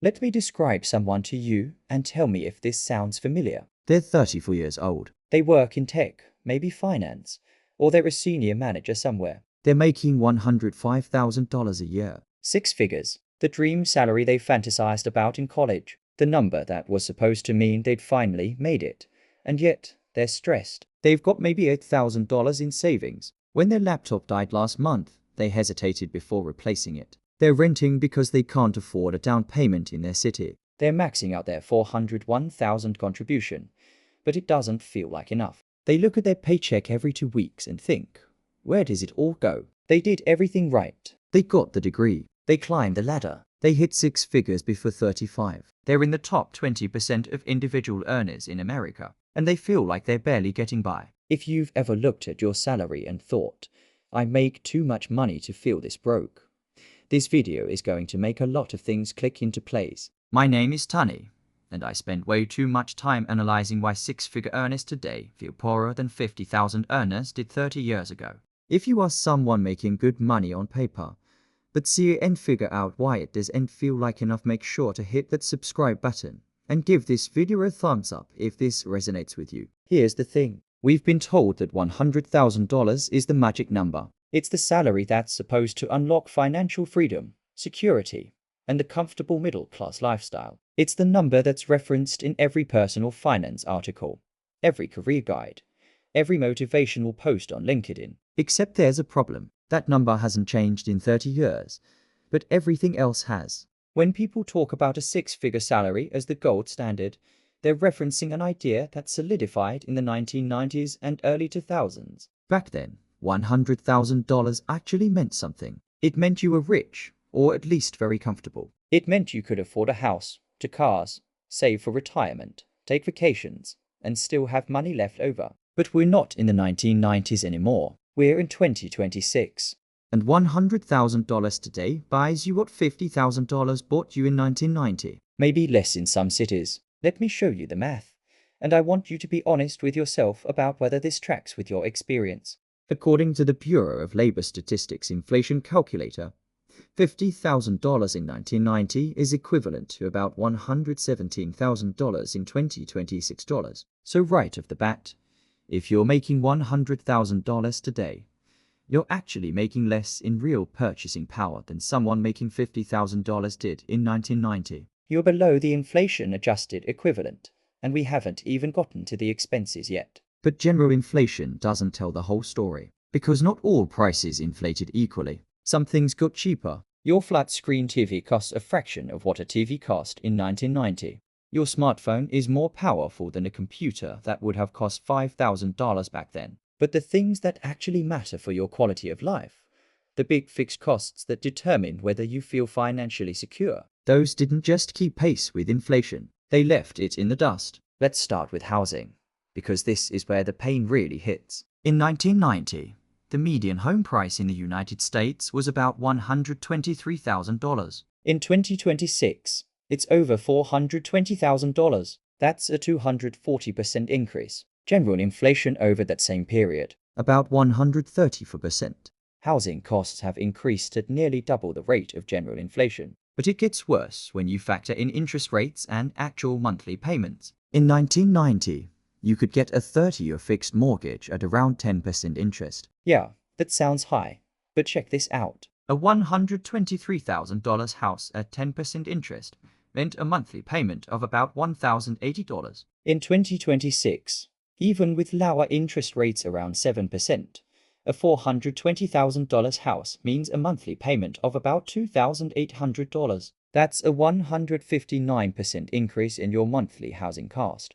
Let me describe someone to you and tell me if this sounds familiar. They're 34 years old. They work in tech, maybe finance, or they're a senior manager somewhere. They're making $105,000 a year. 6 figures. The dream salary they fantasized about in college. The number that was supposed to mean they'd finally made it. And yet, they're stressed. They've got maybe $8,000 in savings. When their laptop died last month, they hesitated before replacing it. They're renting because they can't afford a down payment in their city. They're maxing out their $401,000 contribution, but it doesn't feel like enough. They look at their paycheck every 2 weeks and think, where does it all go? They did everything right. They got the degree. They climbed the ladder. They hit 6 figures before 35. They're in the top 20% of individual earners in America, and they feel like they're barely getting by. If you've ever looked at your salary and thought, I make too much money to feel this broke, this video is going to make a lot of things click into place. My name is Tani, and I spend way too much time analyzing why 6-figure earners today feel poorer than 50,000 earners did 30 years ago. If you are someone making good money on paper, but see it and figure out why it doesn't feel like enough, make sure to hit that subscribe button and give this video a thumbs up if this resonates with you. Here's the thing. We've been told that $100,000 is the magic number. It's the salary that's supposed to unlock financial freedom, security, and the comfortable middle-class lifestyle. It's the number that's referenced in every personal finance article, every career guide, every motivational post on LinkedIn. Except there's a problem. That number hasn't changed in 30 years, but everything else has. When people talk about a 6-figure salary as the gold standard, they're referencing an idea that solidified in the 1990s and early 2000s. Back then, $100,000 actually meant something. It meant you were rich, or at least very comfortable. It meant you could afford a house, 2 cars, save for retirement, take vacations, and still have money left over. But we're not in the 1990s anymore. We're in 2026. And $100,000 today buys you what $50,000 bought you in 1990. Maybe less in some cities. Let me show you the math. And I want you to be honest with yourself about whether this tracks with your experience. According to the Bureau of Labor Statistics inflation calculator, $50,000 in 1990 is equivalent to about $117,000 in 2026 dollars. So right off the bat, if you're making $100,000 today, you're actually making less in real purchasing power than someone making $50,000 did in 1990. You're below the inflation-adjusted equivalent, and we haven't even gotten to the expenses yet. But general inflation doesn't tell the whole story, because not all prices inflated equally. Some things got cheaper. Your flat-screen TV costs a fraction of what a TV cost in 1990. Your smartphone is more powerful than a computer that would have cost $5,000 back then. But the things that actually matter for your quality of life, the big fixed costs that determine whether you feel financially secure, those didn't just keep pace with inflation. They left it in the dust. Let's start with housing, because this is where the pain really hits. In 1990, the median home price in the United States was about $123,000. In 2026, it's over $420,000. That's a 240% increase. General inflation over that same period, about 134%. Housing costs have increased at nearly double the rate of general inflation. But it gets worse when you factor in interest rates and actual monthly payments. In 1990, you could get a 30-year fixed mortgage at around 10% interest. Yeah, that sounds high. But check this out. A $123,000 house at 10% interest meant a monthly payment of about $1,080. In 2026, even with lower interest rates around 7%, a $420,000 house means a monthly payment of about $2,800. That's a 159% increase in your monthly housing cost.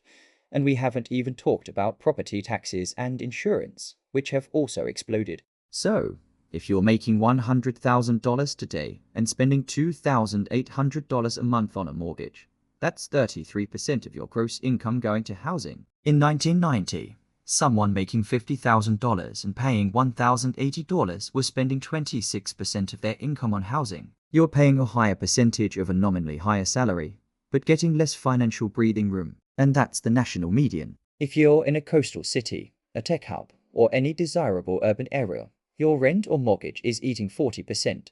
And we haven't even talked about property taxes and insurance, which have also exploded. So, if you're making $100,000 today and spending $2,800 a month on a mortgage, that's 33% of your gross income going to housing. In 1990, someone making $50,000 and paying $1,080 was spending 26% of their income on housing. You're paying a higher percentage of a nominally higher salary, but getting less financial breathing room. And that's the national median. If you're in a coastal city, a tech hub, or any desirable urban area, your rent or mortgage is eating 40%,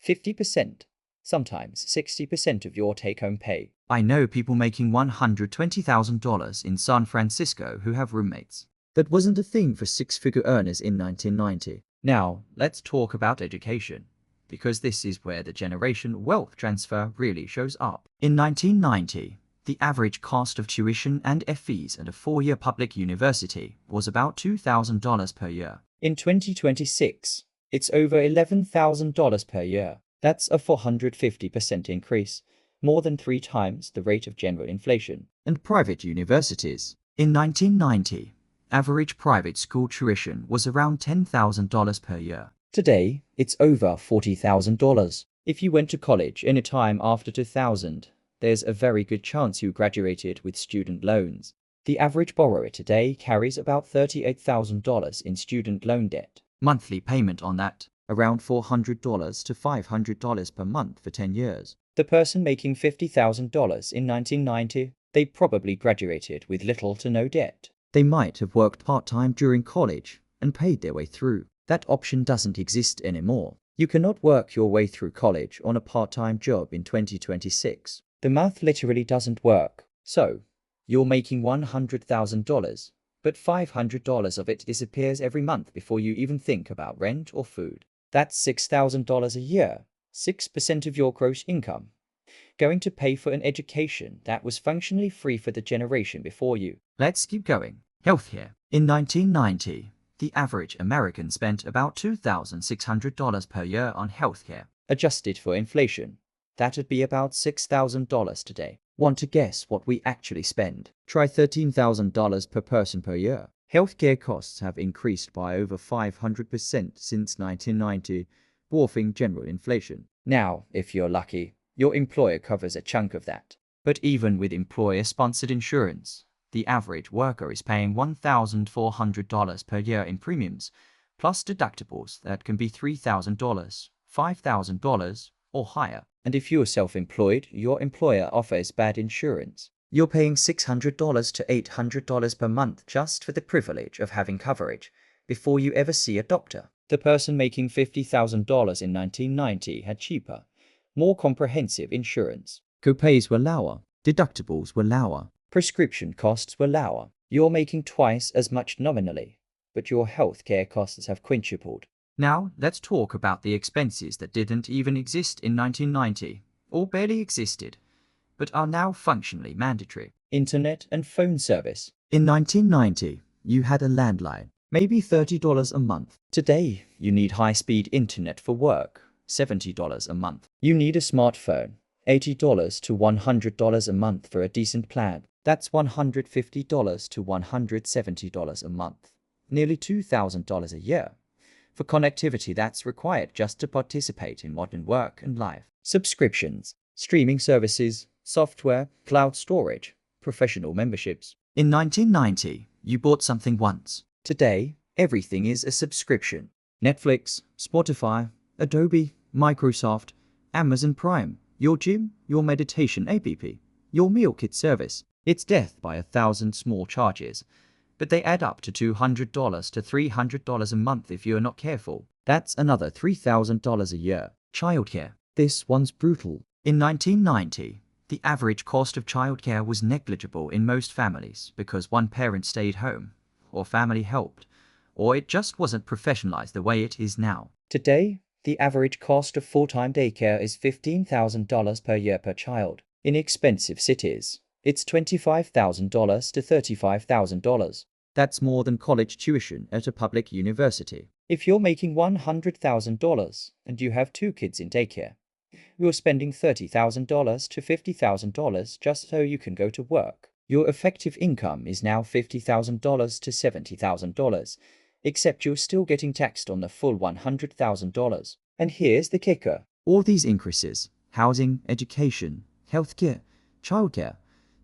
50%, sometimes 60% of your take-home pay. I know people making $120,000 in San Francisco who have roommates. That wasn't a thing for six-figure earners in 1990. Now, let's talk about education, because this is where the generation wealth transfer really shows up. In 1990, the average cost of tuition and fees at a four-year public university was about $2,000 per year. In 2026, it's over $11,000 per year. That's a 450% increase, more than 3 times the rate of general inflation. And private universities. In 1990, average private school tuition was around $10,000 per year. Today, it's over $40,000. If you went to college any time after 2000, there's a very good chance you graduated with student loans. The average borrower today carries about $38,000 in student loan debt. Monthly payment on that, around $400 to $500 per month for 10 years. The person making $50,000 in 1990, they probably graduated with little to no debt. They might have worked part-time during college and paid their way through. That option doesn't exist anymore. You cannot work your way through college on a part-time job in 2026. The math literally doesn't work. So, you're making $100,000, but $500 of it disappears every month before you even think about rent or food. That's $6,000 a year, 6% of your gross income, going to pay for an education that was functionally free for the generation before you. Let's keep going. Healthcare. In 1990, the average American spent about $2,600 per year on healthcare. Adjusted for inflation, that'd be about $6,000 today. Want to guess what we actually spend? Try $13,000 per person per year. Healthcare costs have increased by over 500% since 1990, dwarfing general inflation. Now, if you're lucky, your employer covers a chunk of that. But even with employer-sponsored insurance, the average worker is paying $1,400 per year in premiums, plus deductibles that can be $3,000, $5,000, or higher. And if you're self-employed, your employer offers bad insurance. You're paying $600 to $800 per month just for the privilege of having coverage before you ever see a doctor. The person making $50,000 in 1990 had cheaper, more comprehensive insurance. Copays were lower, deductibles were lower, prescription costs were lower. You're making twice as much nominally, but your healthcare costs have quintupled. Now, let's talk about the expenses that didn't even exist in 1990, or barely existed, but are now functionally mandatory. Internet and phone service. In 1990, you had a landline, maybe $30 a month. Today, you need high-speed internet for work, $70 a month. You need a smartphone, $80 to $100 a month for a decent plan. That's $150 to $170 a month, nearly $2,000 a year. For connectivity that's required just to participate in modern work and life. Subscriptions, streaming services, software, cloud storage, professional memberships. In 1990, you bought something once. Today, everything is a subscription. Netflix, Spotify, Adobe, Microsoft, Amazon Prime, your gym, your meditation app, your meal kit service. It's death by 1,000 small charges, but they add up to $200 to $300 a month if you're not careful. That's another $3,000 a year. Childcare. This one's brutal. In 1990, the average cost of childcare was negligible in most families because one parent stayed home, or family helped, or it just wasn't professionalized the way it is now. Today, the average cost of full-time daycare is $15,000 per year per child. In expensive cities, it's $25,000 to $35,000. That's more than college tuition at a public university. If you're making $100,000 and you have 2 kids in daycare, you're spending $30,000 to $50,000 just so you can go to work. Your effective income is now $50,000 to $70,000, except you're still getting taxed on the full $100,000. And here's the kicker. All these increases, housing, education, healthcare, childcare,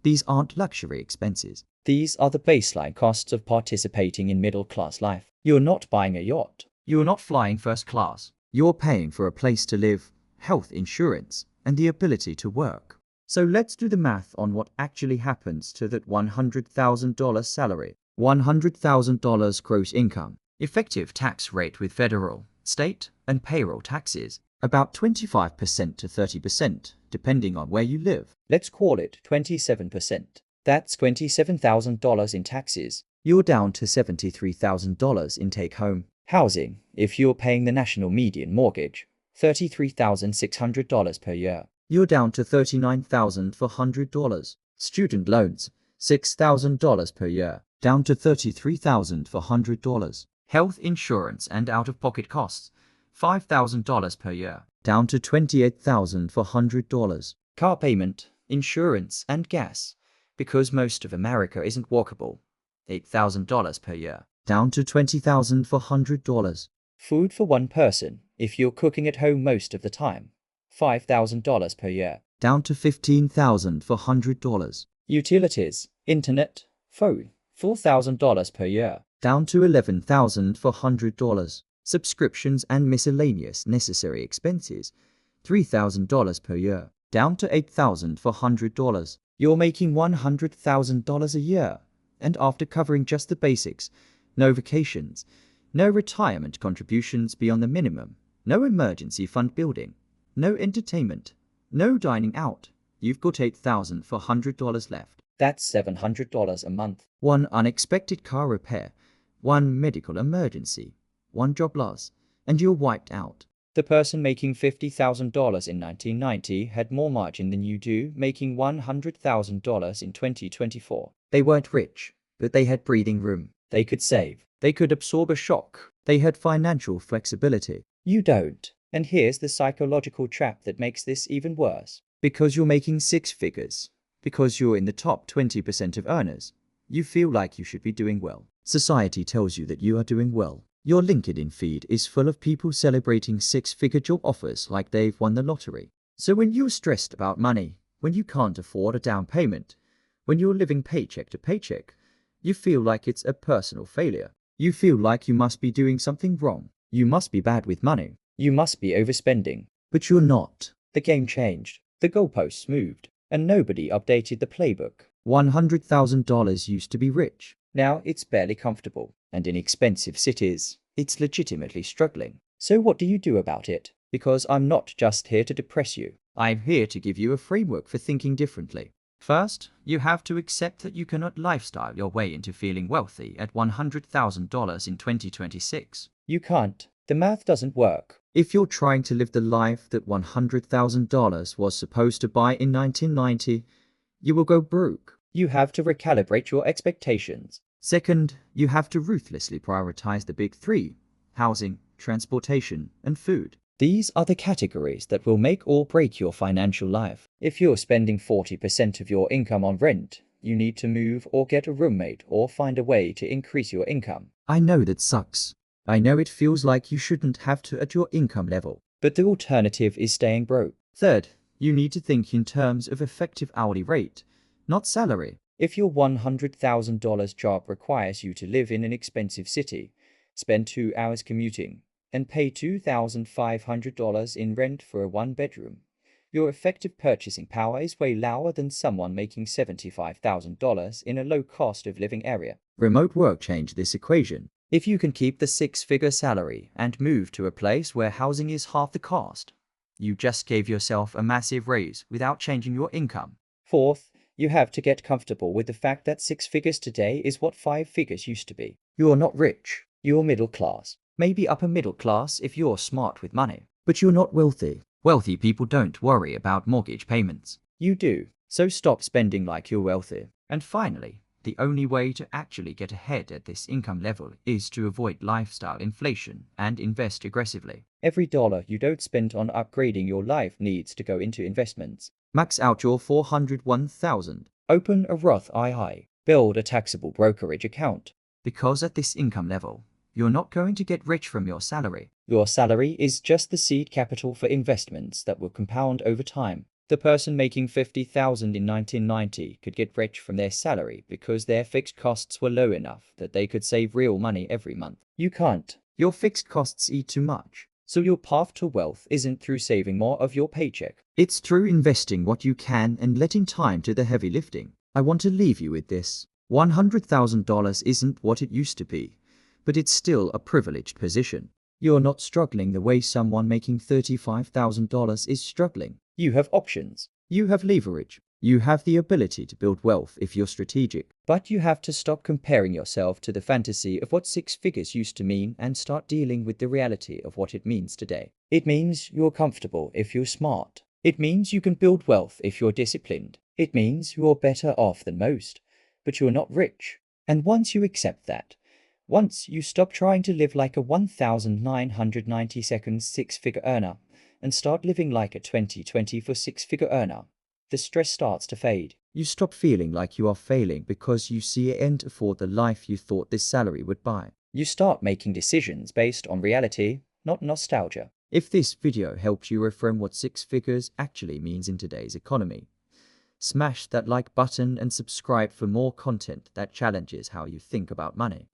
these aren't luxury expenses. These are the baseline costs of participating in middle-class life. You're not buying a yacht. You're not flying first class. You're paying for a place to live, health insurance, and the ability to work. So let's do the math on what actually happens to that $100,000 salary. $100,000 gross income. Effective tax rate with federal, state, and payroll taxes. About 25% to 30%, depending on where you live. Let's call it 27%. That's $27,000 in taxes. You're down to $73,000 in take-home. Housing, if you're paying the national median mortgage, $33,600 per year. You're down to $39,400. Student loans, $6,000 per year, down to $33,400. Health insurance and out-of-pocket costs, $5,000 per year, down to $28,400. Car payment, insurance, and gas, because most of America isn't walkable, $8,000 per year, down to $20,400. Food for one person, if you're cooking at home most of the time, $5,000 per year, down to $15,400. Utilities, internet, phone, $4,000 per year, down to $11,400. Subscriptions and miscellaneous necessary expenses, $3,000 per year, down to $8,400. You're making $100,000 a year, and after covering just the basics, no vacations, no retirement contributions beyond the minimum, no emergency fund building, no entertainment, no dining out, you've got $8,400 left. That's $700 a month. One unexpected car repair, one medical emergency, one job loss, and you're wiped out. The person making $50,000 in 1990 had more margin than you do, making $100,000 in 2024. They weren't rich, but they had breathing room. They could save. They could absorb a shock. They had financial flexibility. You don't. And here's the psychological trap that makes this even worse. Because you're making six figures, because you're in the top 20% of earners, you feel like you should be doing well. Society tells you that you are doing well. Your LinkedIn feed is full of people celebrating six-figure job offers like they've won the lottery. So when you're stressed about money, when you can't afford a down payment, when you're living paycheck to paycheck, you feel like it's a personal failure. You feel like you must be doing something wrong. You must be bad with money. You must be overspending. But you're not. The game changed. The goalposts moved. And nobody updated the playbook. $100,000 used to be rich. Now it's barely comfortable. And in expensive cities, it's legitimately struggling. So what do you do about it? Because I'm not just here to depress you. I'm here to give you a framework for thinking differently. First, you have to accept that you cannot lifestyle your way into feeling wealthy at $100,000 in 2026. You can't. The math doesn't work. If you're trying to live the life that $100,000 was supposed to buy in 1990, you will go broke. You have to recalibrate your expectations. Second, you have to ruthlessly prioritize the big three: housing, transportation, and food. These are the categories that will make or break your financial life. If you're spending 40% of your income on rent, you need to move or get a roommate or find a way to increase your income. I know that sucks. I know it feels like you shouldn't have to at your income level. But the alternative is staying broke. Third, you need to think in terms of effective hourly rate, not salary. If your $100,000 job requires you to live in an expensive city, spend 2 hours commuting, and pay $2,500 in rent for a one-bedroom, your effective purchasing power is way lower than someone making $75,000 in a low-cost of living area. Remote work changed this equation. If you can keep the six-figure salary and move to a place where housing is half the cost, you just gave yourself a massive raise without changing your income. Fourth, you have to get comfortable with the fact that 6 figures today is what 5 figures used to be. You're not rich. You're middle class. Maybe upper middle class if you're smart with money. But you're not wealthy. Wealthy people don't worry about mortgage payments. You do. So stop spending like you're wealthy. And finally, the only way to actually get ahead at this income level is to avoid lifestyle inflation and invest aggressively. Every dollar you don't spend on upgrading your life needs to go into investments. Max out your $401,000. Open a Roth IRA. Build a taxable brokerage account. Because at this income level, you're not going to get rich from your salary. Your salary is just the seed capital for investments that will compound over time. The person making $50,000 in 1990 could get rich from their salary because their fixed costs were low enough that they could save real money every month. You can't. Your fixed costs eat too much. So your path to wealth isn't through saving more of your paycheck. It's through investing what you can and letting time do the heavy lifting. I want to leave you with this. $100,000 isn't what it used to be, but it's still a privileged position. You're not struggling the way someone making $35,000 is struggling. You have options. You have leverage. You have the ability to build wealth if you're strategic. But you have to stop comparing yourself to the fantasy of what six figures used to mean and start dealing with the reality of what it means today. It means you're comfortable if you're smart. It means you can build wealth if you're disciplined. It means you're better off than most, but you're not rich. And once you accept that, once you stop trying to live like a 1992 six-figure earner and start living like a 2024 six-figure earner, the stress starts to fade. You stop feeling like you are failing because you see and afford the life you thought this salary would buy. You start making decisions based on reality, not nostalgia. If this video helped you reframe what six figures actually means in today's economy, smash that like button and subscribe for more content that challenges how you think about money.